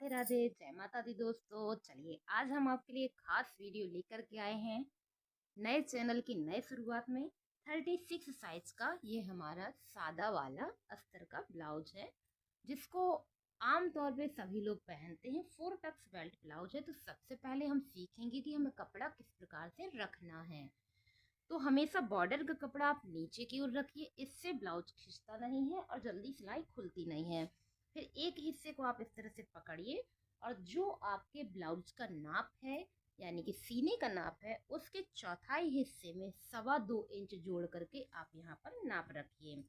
राधे राधे, जय माता दी दोस्तों। चलिए आज हम आपके लिए खास वीडियो लेकर के आए हैं नए चैनल की नए शुरुआत में। 36 साइज का ये हमारा सादा वाला अस्तर का ब्लाउज है, जिसको आमतौर पे सभी लोग पहनते हैं। 4 टक्स बेल्ट ब्लाउज है। तो सबसे पहले हम सीखेंगे कि हमें कपड़ा किस प्रकार से रखना है। तो हमेशा बॉर्डर का कपड़ा आप नीचे की ओर रखिए, इससे ब्लाउज खिंचता नहीं है और जल्दी सिलाई खुलती नहीं है। फिर एक हिस्से को आप इस तरह से पकड़िए और जो आपके ब्लाउज का नाप है, यानी कि सीने का नाप है, उसके चौथाई हिस्से में 2.25 इंच जोड़ करके आप यहाँ पर नाप रखिए।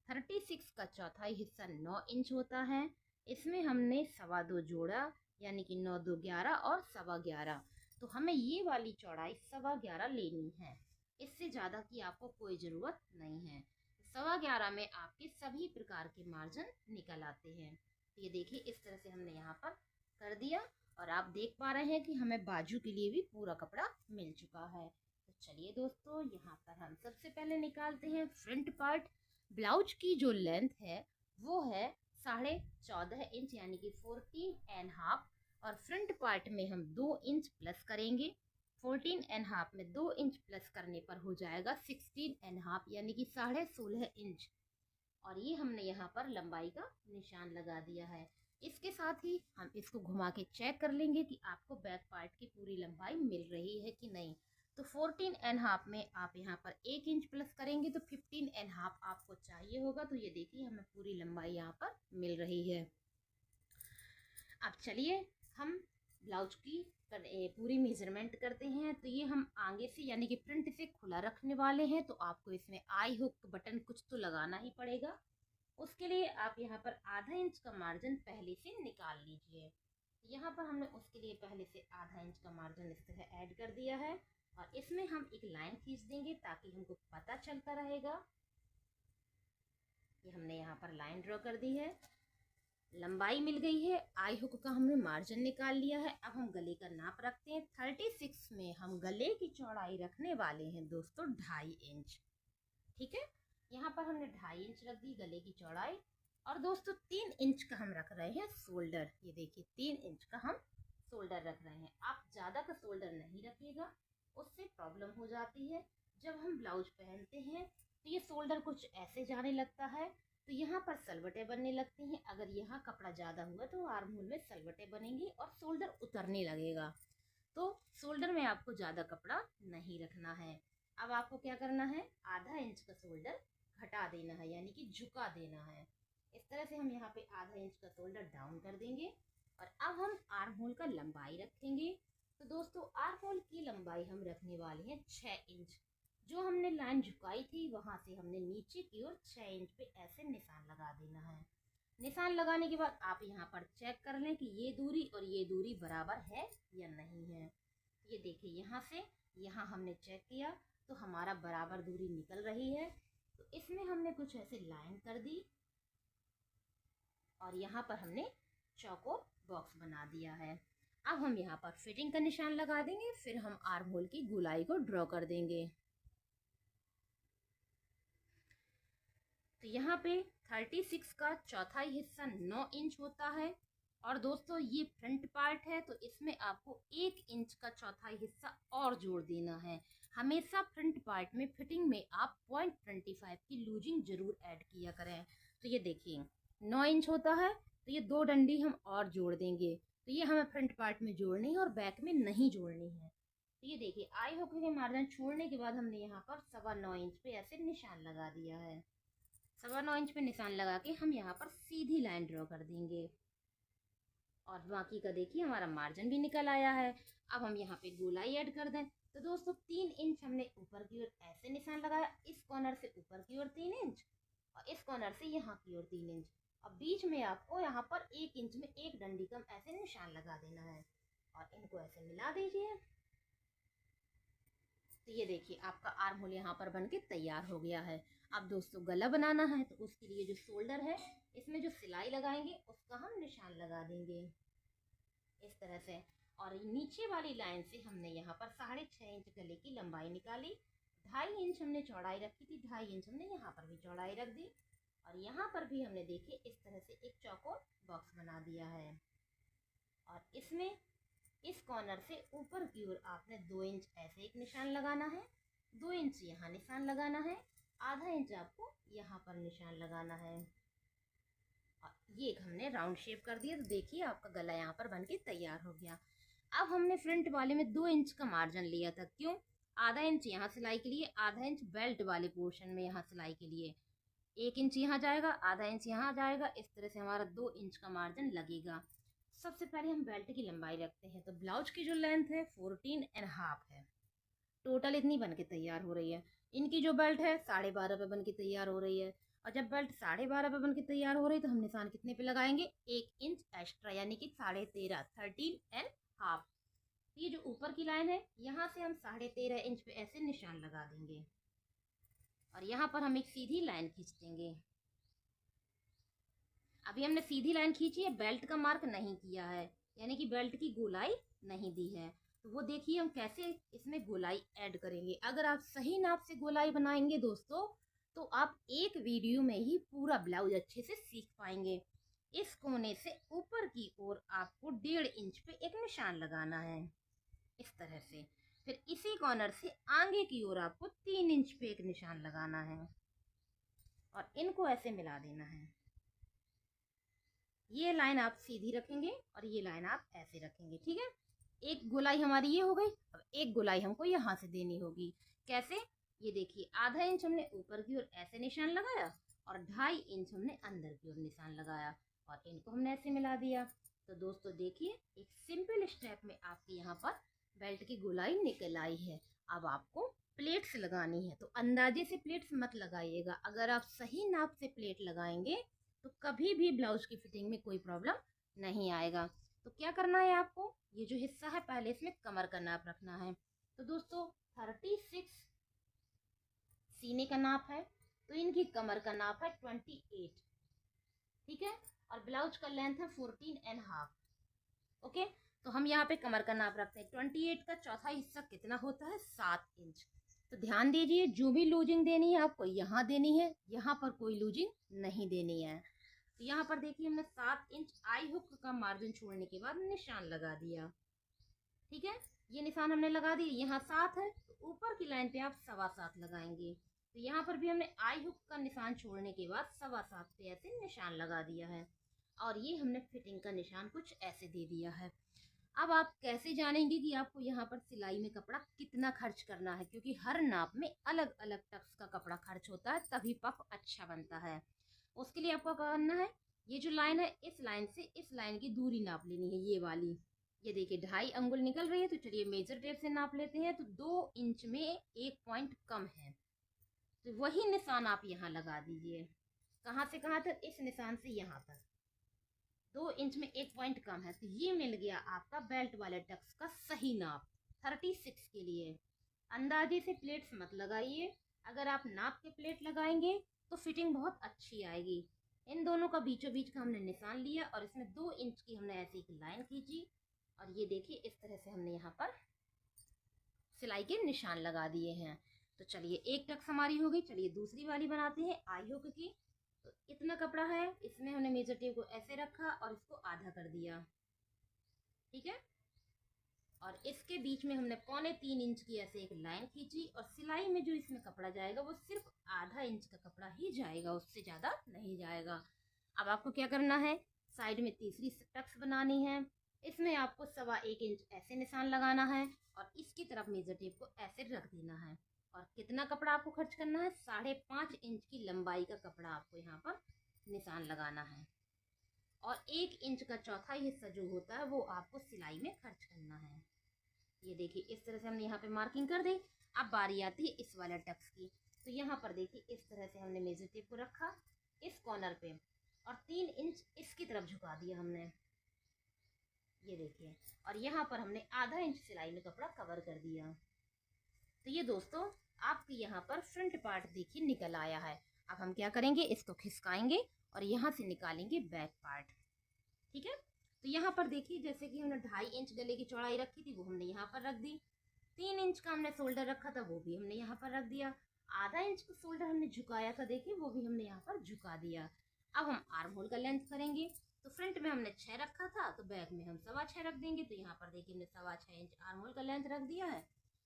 36 का चौथाई हिस्सा 9 इंच होता है। इसमें हमने 2.25 जोड़ा, यानी कि 9 2 11 और 11.25। तो हमें ये वाली चौड़ाई 11.25 लेनी है। इससे ज़्यादा की आपको कोई ज़रूरत नहीं है। 11.25 में आपके सभी प्रकार के मार्जिन निकल आते हैं। तो ये देखिए, इस तरह से हमने यहाँ पर कर दिया और आप देख पा रहे हैं कि हमें बाजू के लिए भी पूरा कपड़ा मिल चुका है। तो चलिए दोस्तों, यहाँ पर हम सबसे पहले निकालते हैं फ्रंट पार्ट। ब्लाउज की जो लेंथ है वो है 14.5 इंच, यानी कि 14.5। और फ्रंट पार्ट में हम 2 इंच प्लस करेंगे। 14.5 में 2 इंच प्लस करने पर हो जाएगा 16.5, यानी कि 16.5 इंच। और ये हमने यहाँ पर लंबाई का निशान लगा दिया है। इसके साथ ही हम इसको घुमा के चेक कर लेंगे कि आपको बैक पार्ट की पूरी लंबाई मिल रही है कि नहीं। तो 14.5 में आप यहाँ पर 1 इंच प्लस करेंगे तो 15.5 आपको चाहिए होगा। तो ये देखिए, हमें पूरी लंबाई यहाँ पर मिल रही है। अब चलिए हम ब्लाउज की पूरी मेजरमेंट करते हैं। तो ये हम आगे से यानी कि फ्रंट से खुला रखने वाले हैं, तो आपको इसमें आई हुक बटन कुछ तो लगाना ही पड़ेगा। उसके लिए आप यहाँ पर आधा इंच का मार्जिन पहले से निकाल लीजिए। यहाँ पर हमने उसके लिए पहले से आधा इंच का मार्जिन इस तरह ऐड कर दिया है और इसमें हम एक लाइन खींच देंगे ताकि हमको पता चलता रहेगा। ये हमने यहाँ पर लाइन ड्रॉ कर दी है। लंबाई मिल गई है, आई हुक का हमने मार्जिन निकाल लिया है। अब हम गले का नाप रखते हैं। 36 में हम गले की चौड़ाई रखने वाले हैं दोस्तों 2.5 इंच। ठीक है, यहाँ पर हमने 2.5 इंच रख दी गले की चौड़ाई। और दोस्तों 3 इंच का हम रख रहे हैं शोल्डर। ये देखिए, 3 इंच का हम शोल्डर रख रहे हैं। आप ज़्यादा का शोल्डर नहीं रखिएगा, उससे प्रॉब्लम हो जाती है। जब हम ब्लाउज पहनते हैं तो ये शोल्डर कुछ ऐसे जाने लगता है, तो यहाँ पर सलवटें बनने लगती हैं। अगर यहाँ कपड़ा ज़्यादा हुआ तो आर्म होल में सलवटें बनेंगी और शोल्डर उतरने लगेगा। तो शोल्डर में आपको ज़्यादा कपड़ा नहीं रखना है। अब आपको क्या करना है, आधा इंच का शोल्डर घटा देना है, यानी कि झुका देना है। इस तरह से हम यहाँ पे आधा इंच का शोल्डर डाउन कर देंगे। और अब हम आर्म होल का लंबाई रखेंगे। तो दोस्तों आर्म होल की लंबाई हम रखने वाले हैं 6 इंच। जो हमने लाइन झुकाई थी वहां से हमने नीचे की ओर 6 इंच पे ऐसे निशान लगा देना है। निशान लगाने के बाद आप यहाँ पर चेक कर लें कि ये दूरी और ये दूरी बराबर है या नहीं है। ये देखिए, यहाँ से यहाँ हमने चेक किया तो हमारा बराबर दूरी निकल रही है। तो इसमें हमने कुछ ऐसे लाइन कर दी और यहाँ पर हमने चौकोर बॉक्स बना दिया है। अब हम यहाँ पर फिटिंग का निशान लगा देंगे, फिर हम आर्म होल की गोलाई को ड्रॉ कर देंगे। तो यहाँ पे 36 का चौथाई हिस्सा 9 इंच होता है। और दोस्तों ये फ्रंट पार्ट है, तो इसमें आपको 1 इंच का चौथाई हिस्सा और जोड़ देना है। हमेशा फ्रंट पार्ट में फिटिंग में आप 0.25 की लूजिंग जरूर ऐड किया करें। तो ये देखिए 9 इंच होता है, तो ये 2 डंडी हम और जोड़ देंगे। तो ये हमें फ्रंट पार्ट में जोड़नी है और बैक में नहीं जोड़नी है। तो ये देखिए, आई हुक के मार्जिन छोड़ने के बाद हमने यहाँ पर 9.25 इंच पे ऐसे निशान लगा दिया है। 9.25 इंच पे निशान लगा के हम यहाँ पर सीधी लाइन ड्रॉ कर देंगे और बाकी का देखिए हमारा मार्जिन भी निकल आया है। अब हम यहाँ पे गोलाई ऐड कर दें। तो दोस्तों 3 इंच हमने ऊपर की ओर ऐसे निशान लगाया, इस कॉर्नर से ऊपर की ओर 3 इंच और इस कॉर्नर से यहाँ की ओर 3 इंच। अब बीच में आपको यहाँ पर 1 इंच में एक डंडी कम ऐसे निशान लगा देना है और इनको ऐसे मिला दीजिए। तो ये देखिए, आपका आर्म होल यहाँ पर बनके तैयार हो गया है। अब दोस्तों गला बनाना है, तो उसके लिए जो शोल्डर है इसमें जो सिलाई लगाएंगे उसका हम निशान लगा देंगे इस तरह से। और नीचे वाली लाइन से हमने यहाँ पर 6.5 इंच गले की लंबाई निकाली। 2.5 इंच हमने चौड़ाई रखी थी, 2.5 इंच हमने यहाँ पर भी चौड़ाई रख दी। और यहाँ पर भी हमने देखिए इस तरह से एक चौकोर बॉक्स बना दिया है। और इसमें इस कॉर्नर से ऊपर की ओर आपने 2 इंच ऐसे एक निशान लगाना है, 2 इंच यहाँ निशान लगाना है, आधा इंच आपको यहाँ पर निशान लगाना है। और ये हमने राउंड शेप कर दिया। तो देखिए आपका गला यहाँ पर बनके तैयार हो गया। अब हमने फ्रंट वाले में 2 इंच का मार्जिन लिया था, क्यों? आधा इंच यहाँ सिलाई के लिए, आधा इंच बेल्ट वाले पोर्शन में यहाँ सिलाई के लिए। 1 इंच यहाँ जाएगा, आधा इंच यहाँ जाएगा, इस तरह से हमारा 2 इंच का मार्जिन लगेगा। सबसे पहले हम बेल्ट की लंबाई रखते हैं। तो ब्लाउज की जो लेंथ है 14.5 है। टोटल इतनी बन के तैयार हो रही है। इनकी जो बेल्ट है 12.5 पे बन के तैयार हो रही है। और जब बेल्ट 12.5 पे बन के तैयार हो रही है तो हम निशान कितने पे लगाएंगे? 1 इंच एक्स्ट्रा, यानी कि 13.5, 13.5। ये जो ऊपर की लाइन है यहाँ से हम 13.5 इंच पे ऐसे निशान लगा देंगे और यहाँ पर हम एक सीधी लाइन खींच देंगे। अभी हमने सीधी लाइन खींची है, बेल्ट का मार्क नहीं किया है, यानी कि बेल्ट की गोलाई नहीं दी है। तो वो देखिए हम कैसे इसमें गोलाई ऐड करेंगे। अगर आप सही नाप से गोलाई बनाएंगे दोस्तों तो आप एक वीडियो में ही पूरा ब्लाउज अच्छे से सीख पाएंगे। इस कोने से ऊपर की ओर आपको 1.5 इंच पे एक निशान लगाना है, इस तरह से। फिर इसी कॉर्नर से आगे की ओर आपको 3 इंच पे एक निशान लगाना है और इनको ऐसे मिला देना है। ये लाइन आप सीधी रखेंगे और ये लाइन आप ऐसे रखेंगे, ठीक है। एक गोलाई हमारी ये हो गई। अब एक गोलाई हमको यहाँ से देनी होगी। कैसे? ये देखिए आधा इंच हमने ऊपर की ओर ऐसे निशान लगाया और 2.5 इंच हमने अंदर की ओर निशान लगाया और इनको हमने ऐसे मिला दिया। तो दोस्तों देखिए एक सिंपल स्टेप में आपके यहाँ पर बेल्ट की गोलाई निकल आई है। अब आपको प्लेट्स लगानी है। तो अंदाजे से प्लेट्स मत लगाइएगा। अगर आप सही नाप से प्लेट लगाएंगे तो कभी भी ब्लाउज की फिटिंग में कोई प्रॉब्लम नहीं आएगा। तो क्या करना है आपको? ये जो हिस्सा है पहले इसमें कमर का नाप रखना है। तो दोस्तों 36 सीने का नाप है, तो इनकी कमर का नाप है 28, ठीक है। और ब्लाउज का लेंथ है 14.5। ओके, तो हम यहाँ पे कमर का नाप रखते हैं। 28 का चौथा हिस्सा कितना होता है? 7 इंच। तो ध्यान दीजिए जो भी लूजिंग देनी है आपको यहाँ देनी है, यहाँ पर कोई लूजिंग नहीं देनी है। तो यहाँ पर देखिए हमने 7 इंच आई हुक का मार्जिन छोड़ने के बाद निशान लगा दिया, ठीक है। ये निशान हमने लगा दिया। यहाँ 7 है तो ऊपर की लाइन पे आप 7.25 लगाएंगे। तो यहाँ पर भी हमने आई हुक का निशान छोड़ने के बाद 7.25 पे ऐसे निशान लगा दिया है और ये हमने फिटिंग का निशान कुछ ऐसे दे दिया है। अब आप कैसे जानेंगे कि आपको यहाँ पर सिलाई में कपड़ा कितना खर्च करना है? क्योंकि हर नाप में अलग अलग टक्स का कपड़ा खर्च होता है, तभी पफ अच्छा बनता है। उसके लिए आपको क्या करना है? ये जो लाइन है इस लाइन से इस लाइन की दूरी नाप लेनी है, ये वाली। ये देखिए 2.5 अंगुल निकल रही है। तो चलिए मेजर टेप से नाप लेते हैं। तो 2 इंच में 1 पॉइंट कम है, तो वही निशान आप यहाँ लगा दीजिए। कहाँ से कहाँ तक? इस निशान से यहाँ तक 2 इंच में 1 पॉइंट कम है। तो ये मिल गया आपका बेल्ट वाले टक्स का सही नाप 36 के लिए। अंदाजे से प्लेट्स मत लगाइए। अगर आप नाप के प्लेट लगाएंगे तो फिटिंग बहुत अच्छी आएगी। इन दोनों का बीचों बीच का हमने निशान लिया और इसमें 2 इंच की हमने ऐसी एक लाइन खींची और ये देखिए इस तरह से हमने यहाँ पर सिलाई के निशान लगा दिए हैं। तो चलिए एक टक्स हमारी हो गई। चलिए दूसरी वाली बनाते हैं आई हुक की। तो इतना कपड़ा है, इसमें हमने मेजर टेप को ऐसे रखा और इसको आधा कर दिया, ठीक है। और इसके बीच में हमने 2.25 इंच की ऐसे एक लाइन खींची और सिलाई में जो इसमें कपड़ा जाएगा वो सिर्फ आधा इंच का कपड़ा ही जाएगा, उससे ज़्यादा नहीं जाएगा। अब आपको क्या करना है? साइड में तीसरी टक्स बनानी है। इसमें आपको 1.25 इंच ऐसे निशान लगाना है और इसकी तरफ मेजर टेप को ऐसे रख देना है। और कितना कपड़ा आपको खर्च करना है? 5.5 इंच की लंबाई का कपड़ा आपको यहाँ पर निशान लगाना है और 1 इंच का चौथा हिस्सा जो होता है वो आपको सिलाई में खर्च करना है। ये देखिए इस तरह से हमने यहाँ पे मार्किंग कर दी। अब बारी आती है इस वाले टक्स की। तो यहाँ पर देखिए इस तरह से हमने मेजर टेप को रखा इस कॉर्नर पे और 3 इंच इसकी तरफ झुका दिया हमने, ये देखिए। और यहाँ पर हमने आधा इंच सिलाई में कपड़ा कवर कर दिया। तो ये दोस्तों आपके यहाँ पर फ्रंट पार्ट देखिए निकल आया है। अब हम क्या करेंगे? इसको खिसकाएंगे और यहाँ से निकालेंगे बैक पार्ट, ठीक है। तो यहाँ पर देखिए जैसे कि हमने 2.5 इंच गले की चौड़ाई रखी थी वो हमने यहाँ पर रख दी। 3 इंच का हमने शोल्डर रखा था वो भी हमने यहाँ पर रख दिया। आधा इंच का शोल्डर हमने झुकाया था, देखिए वो भी हमने यहाँ पर झुका दिया। अब हम आर्म होल का लेंथ करेंगे। तो फ्रंट में हमने 6 रखा था, तो बैक में हम 6.25 रख देंगे। तो यहाँ पर देखिए हमने 6.25 इंच आर्म होल का लेंथ रख दिया है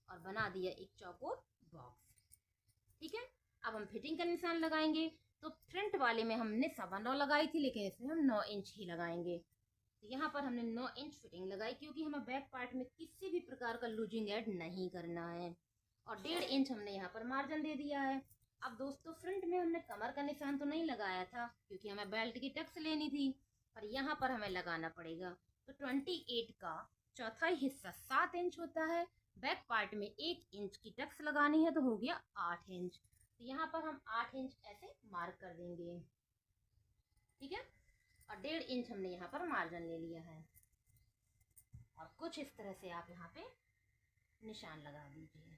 और बना दिया एक चौकोर बॉक्स। ठीक है, अब हम फिटिंग का निशान लगाएंगे। तो फ्रंट वाले में हमने 9.25 लगाई थी, लेकिन इसमें हम 9 इंच ही लगाएंगे। तो यहाँ पर हमने 9 इंच फिटिंग लगाई, क्योंकि हमें बैक पार्ट में किसी भी प्रकार का लूजिंग ऐड नहीं करना है। और 1.5 इंच हमने यहाँ पर मार्जिन दे दिया है। अब दोस्तों फ्रंट में हमने कमर का निशान तो नहीं लगाया था, क्योंकि हमें बेल्ट की टक्स लेनी थी, पर यहाँ पर हमें लगाना पड़ेगा। तो 28 का चौथाई हिस्सा 7 इंच होता है। बैक पार्ट में 1 इंच की टक्स लगानी है, तो हो गया 8 इंच। तो यहाँ पर हम 8 इंच ऐसे मार्क कर देंगे। ठीक है, और 1.5 इंच हमने यहाँ पर मार्जिन ले लिया है। और कुछ इस तरह से आप यहाँ पे निशान लगा दीजिए।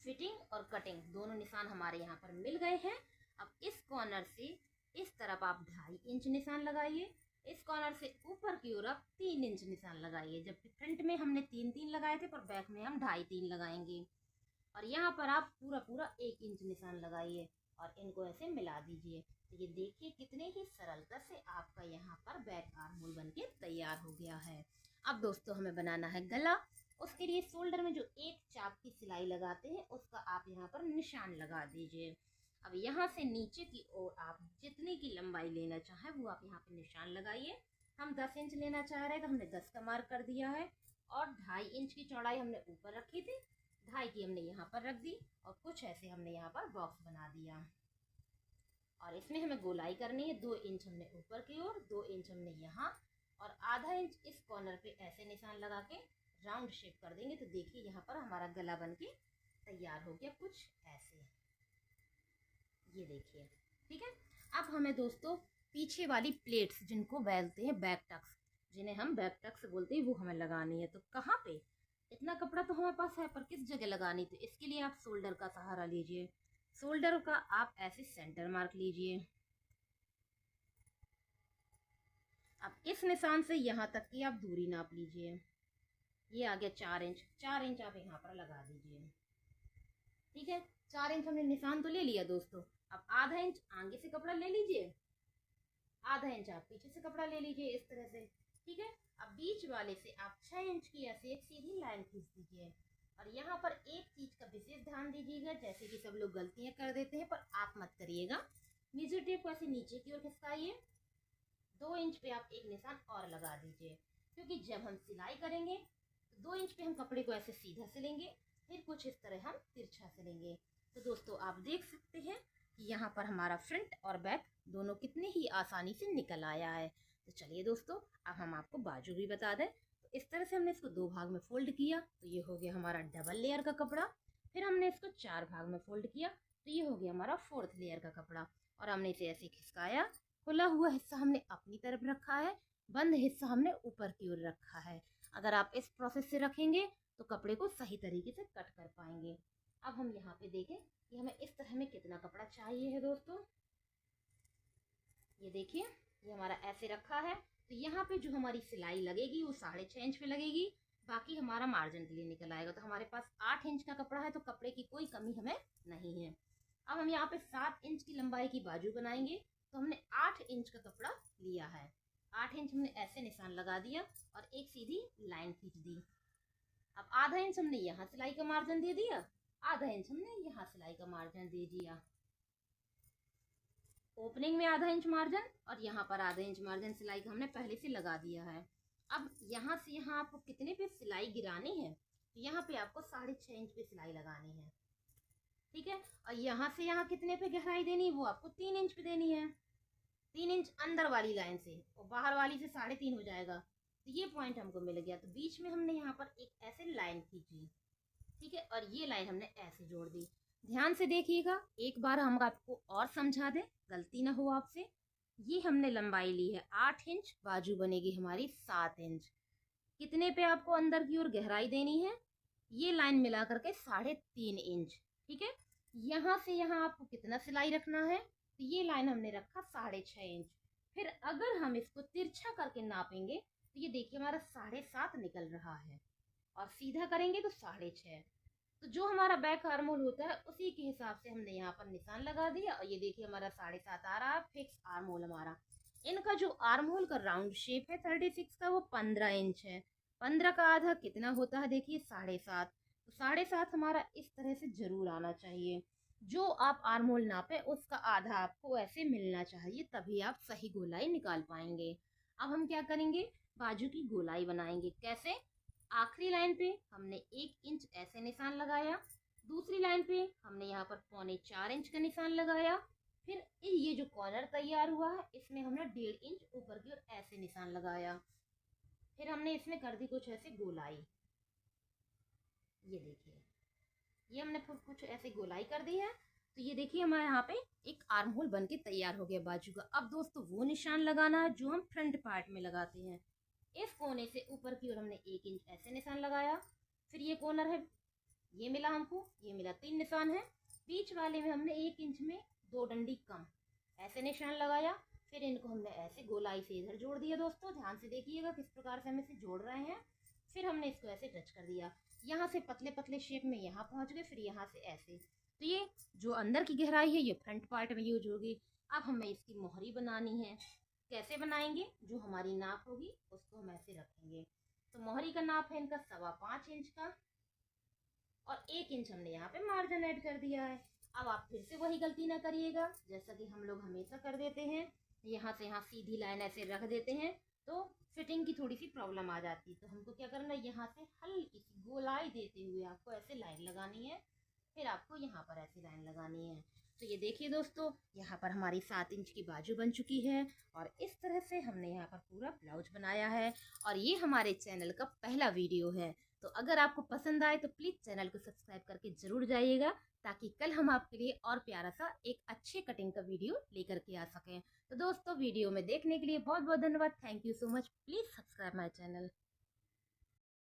फिटिंग और कटिंग दोनों निशान हमारे यहाँ पर मिल गए हैं। अब इस कॉर्नर से इस तरफ आप 2.5 इंच निशान लगाइए, इस कॉर्नर से ऊपर की ओर आप 3 इंच निशान लगाइए। जबकि फ्रंट में हमने 3-3 लगाए थे, पर बैक में हम 2.5-3 लगाएंगे। और यहाँ पर आप पूरा 1 इंच निशान लगाइए और इनको ऐसे मिला दीजिए। तो ये देखिए कितने ही सरलता से आपका यहाँ पर बैक आर्म होल बनके तैयार हो गया है। अब दोस्तों हमें बनाना है गला। उसके लिए शोल्डर में जो एक चाप की सिलाई लगाते हैं, उसका आप यहाँ पर निशान लगा दीजिए। अब यहाँ से नीचे की ओर आप जितनी की लंबाई लेना चाहें वो आप यहाँ पे निशान लगाइए। हम 10 इंच लेना चाह रहे हैं, तो हमने 10 का मार्क कर दिया है। और 2.5 इंच की चौड़ाई हमने ऊपर रखी थी, 2.5 की हमने यहाँ पर रख दी, और कुछ ऐसे हमने यहाँ पर बॉक्स बना दिया। और इसमें हमें गोलाई करनी है। 2 इंच हमने ऊपर की ओर, 2 इंच हमने यहाँ, और आधा इंच इस कॉर्नर पे ऐसे निशान लगा के राउंड शेप कर देंगे। तो देखिए यहाँ पर हमारा गला बन के तैयार हो गया कुछ ऐसे, ये देखिए। ठीक है, अब हमें दोस्तों पीछे वाली प्लेट्स जिनको बोलते हैं बैक टक्स, जिन्हें हम बैक टक्स बोलते हैं, वो हमें लगानी है। तो कहाँ पे, इतना कपड़ा तो हमारे पास है, पर किस जगह लगानी? तो इसके लिए आप शोल्डर का सहारा लीजिए। शोल्डर का आप ऐसे सेंटर मार्क लीजिए। अब इस निशान से यहाँ तक की आप दूरी नाप लीजिए। ये आ गया 4 इंच। 4 इंच आप यहाँ पर लगा दीजिए। ठीक है, 4 इंच हमने निशान तो ले लिया दोस्तों। अब आधा इंच आगे से कपड़ा ले लीजिए, आधा इंच आप पीछे से कपड़ा ले लीजिए इस तरह से। ठीक है, अब बीच वाले से आप 6 इंच की ऐसे एक सीधी लाइन खींच दीजिए। और यहाँ पर एक चीज का विशेष ध्यान दीजिएगा, जैसे कि सब लोग गलतियां कर देते हैं, पर आप मत करिएगा। मेजर टेप को ऐसे नीचे की ओर खिसकाइए। 2 इंच पे आप एक निशान और लगा दीजिए, क्योंकि जब हम सिलाई करेंगे तो 2 इंच पे हम कपड़े को ऐसे सीधा सिलेंगे, फिर कुछ इस तरह हम तिरछा सिलेंगे। तो दोस्तों आप देख सकते हैं कि यहाँ पर हमारा फ्रंट और बैक दोनों कितने ही आसानी से निकल आया है। तो चलिए दोस्तों, अब हम आपको बाजू भी बता दें। तो इस तरह से हमने इसको 2 भाग में फोल्ड किया, तो ये हो गया हमारा डबल लेयर का कपड़ा। फिर हमने इसको 4 भाग में फोल्ड किया, तो ये हो गया हमारा 4th लेयर का कपड़ा। और हमने इसे ऐसे खिसकाया। खुला हुआ हिस्सा हमने अपनी तरफ रखा है, बंद हिस्सा हमने ऊपर की ओर रखा है। अगर आप इस प्रोसेस से रखेंगे तो कपड़े को सही तरीके से कट कर पाएंगे। अब हम यहाँ पे देखें कि हमें इस तरह में कितना कपड़ा चाहिए है दोस्तों। ये देखिए, ये हमारा ऐसे रखा है। तो यहाँ पे जो हमारी सिलाई लगेगी वो 6.5 इंच पे लगेगी, बाकी हमारा मार्जिन के लिए निकल आएगा। तो हमारे पास 8 इंच का कपड़ा है, तो कपड़े की कोई कमी हमें नहीं है। अब हम यहाँ पे 7 इंच की लंबाई की बाजू बनाएंगे। तो हमने 8 इंच का कपड़ा लिया है, 8 इंच हमने ऐसे निशान लगा दिया और एक सीधी लाइन खींच दी। अब आधा इंच हमने यहाँ सिलाई का मार्जिन दे दिया, आधा इंच हमने यहाँ सिलाई का मार्जिन दे दिया। ओपनिंग में आधा इंच मार्जिन और यहाँ पर आधा इंच मार्जिन सिलाई का हमने पहले से लगा दिया है। अब यहाँ से यहाँ आपको कितने पे सिलाई गिरानी है? तो यहाँ पे आपको 6.5 इंच पे सिलाई लगानी है। ठीक है, और यहाँ से यहाँ कितने पे गहराई देनी है? वो आपको 3 इंच पे देनी है। 3 इंच अंदर वाली लाइन से, और बाहर वाली से 3.5 हो जाएगा। तो ये पॉइंट हमको मिल गया। तो बीच में हमने यहाँ पर एक ऐसे लाइन खींची। ठीक है, और ये लाइन हमने ऐसे जोड़ दी। ध्यान से देखिएगा, एक बार हम आपको और समझा दें, गलती ना हो आपसे। ये हमने लंबाई ली है 8 इंच, बाजू बनेगी हमारी 7 इंच। कितने पे आपको अंदर की ओर गहराई देनी है? ये लाइन मिला करके 3.5 इंच। ठीक है, यहाँ से यहाँ आपको कितना सिलाई रखना है? तो ये लाइन हमने रखा 6.5 इंच। फिर अगर हम इसको तिरछा करके नापेंगे तो ये देखिए हमारा 7.5 निकल रहा है, और सीधा करेंगे तो 6.5। तो जो हमारा बैक आर्म होल होता है उसी के हिसाब से हमने यहाँ पर निशान लगा दिया, और ये देखिए हमारा 7.5 आ रहा है फिक्स आर्म होल हमारा। इनका जो आर्म होल का राउंड शेप है 36 का वो 15 इंच है। 15 का आधा कितना होता है देखिए 7.5। तो 7.5 हमारा इस तरह से जरूर आना चाहिए। जो आप आर्म होल नापे उसका आधा आपको ऐसे मिलना चाहिए, तभी आप सही गोलाई निकाल पाएंगे। अब हम क्या करेंगे, बाजू की गोलाई बनाएंगे। कैसे? आखिरी लाइन पे हमने 1 इंच ऐसे निशान लगाया, दूसरी लाइन पे हमने यहाँ पर 3.25 इंच का निशान लगाया, फिर ये जो कॉर्नर तैयार हुआ है इसमें हमने 1.5 इंच ऊपर की ओर ऐसे निशान लगाया। फिर हमने इसमें कर दी कुछ ऐसे गोलाई, ये देखिए, ये हमने कुछ ऐसे गोलाई कर दी है। तो ये देखिए हमारे यहाँ पे एक आर्म होल बन के तैयार हो गया बाजू का। अब दोस्तों वो निशान लगाना है जो हम फ्रंट पार्ट में लगाते हैं। इस कोने से ऊपर की ओर हमने 1 इंच ऐसे निशान लगाया, फिर ये कॉर्नर है, ये मिला हमको, ये मिला 3 निशान है। बीच वाले में हमने 1 इंच में 2 डंडी कम ऐसे निशान लगाया, फिर इनको हमने ऐसे गोलाई से इधर जोड़ दिया। दोस्तों ध्यान से देखिएगा किस प्रकार से हम इसे जोड़ रहे हैं। फिर हमने इसको ऐसे टच कर दिया, यहाँ से पतले पतले शेप में यहाँ पहुँच गए, फिर यहाँ से ऐसे। तो ये जो अंदर की गहराई है ये फ्रंट पार्ट में यूज होगी। अब हमें इसकी मोहरी बनानी है। कैसे बनाएंगे? जो हमारी नाप होगी उसको हम ऐसे रखेंगे। तो मोहरी का नाप है इनका 5.25 इंच का, और 1 इंच हमने यहाँ पे मार्जिन ऐड कर दिया है। अब आप फिर से वही गलती ना करिएगा जैसा कि हम लोग हमेशा कर देते हैं, यहाँ से यहाँ सीधी लाइन ऐसे रख देते हैं तो फिटिंग की थोड़ी सी प्रॉब्लम आ जाती है। तो हमको क्या करना है, यहाँ से हल्की सी गोलाई देते हुए आपको ऐसे लाइन लगानी है, फिर आपको यहाँ पर ऐसी लाइन लगानी है। तो ये देखिए दोस्तों, यहाँ पर हमारी 7 इंच की बाजू बन चुकी है, और इस तरह से हमने यहाँ पर पूरा ब्लाउज बनाया है। और ये हमारे चैनल का पहला वीडियो है। तो अगर आपको पसंद आए तो प्लीज़ चैनल को सब्सक्राइब करके ज़रूर जाइएगा, ताकि कल हम आपके लिए और प्यारा सा एक अच्छे कटिंग का वीडियो लेकर के आ सकें। तो दोस्तों वीडियो में देखने के लिए बहुत बहुत धन्यवाद। Thank you so much. Please subscribe my channel.